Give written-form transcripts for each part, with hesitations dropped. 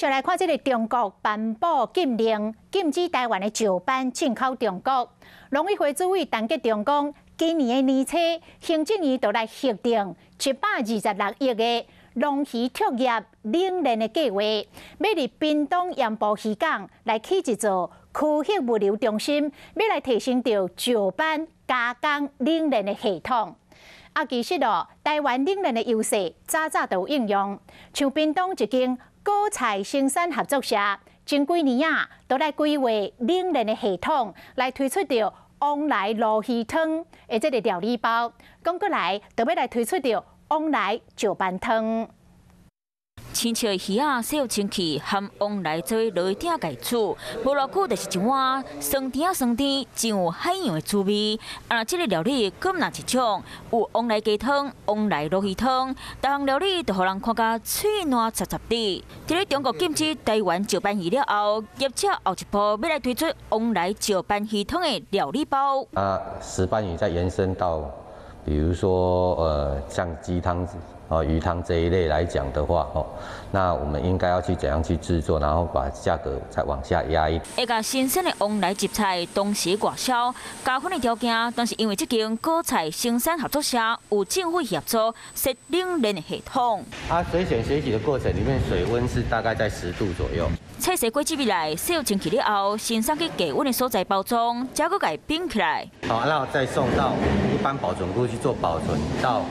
续来看这个中国颁布禁令，禁止台湾的石斑进口中国。农委会主委陈吉仲讲，今年的年初，行政院就来核定726亿的农渔畜业冷链的计划，要伫屏东盐埔渔港来起一座区域物流中心，要来提升到石斑加工冷链的系统。其实台湾冷链的优势早就有应用，像屏东一间果菜生产合作社，前几年都来规划冷链的系统，来推出到往来鲈鱼汤的这个料理包，讲过来就要来推出到往来石斑汤。清澈的鱼洗好清气，含往来做落去鼎解煮，无偌久就是一碗酸甜真有海洋的滋味。这个料理搁哪一种？有往来鸡汤、往来鲈鱼汤，各项料理都互人看甲脆软杂杂的。伫咧中国禁止台湾石斑鱼了后，业者后一步要来推出往来石斑鱼汤的料理包。石斑鱼再延伸到，比如说像鸡汤。鱼汤这一类来讲的话，那我们应该要去怎样去制作，然后把价格再往下压一点。会甲新鲜的往来集菜同时外销，加分的条件，但是因为这间果菜生产合作社有政府协助设冷链系统。水选水洗的过程里面，水温是大概在10度左右。菜洗过几米来，洗好清气了后，先送去低温的所在包装，再搁给冰起来。然后再送到一般保存库去做保存到。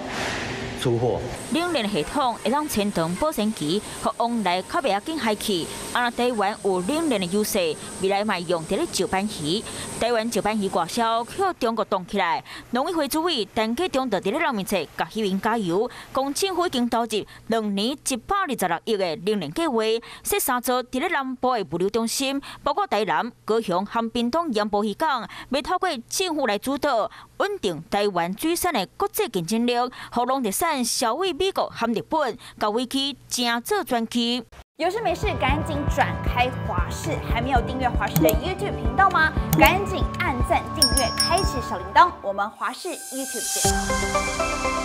出货冷链系统会让前长保鲜期和往来较袂要紧海去。台湾有冷链的优势，未来嘛用在咧石斑鱼。台湾石斑鱼外销去中国冻起来。农委会主委陈吉仲就伫咧人面前甲渔民加油，讲政府已经投入2年126亿的冷链计划，设3座伫咧南部的物流中心，包括台南、高雄和屏东盐埔渔港，要透过政府来主导，稳定台湾水产的国际竞争力，互农特产销往美国和日本，到为期正做传奇。有事没事赶紧转开华视，还没有订阅华视的 YouTube 频道吗？赶紧按赞、订阅、开启小铃铛，我们华视 YouTube 见。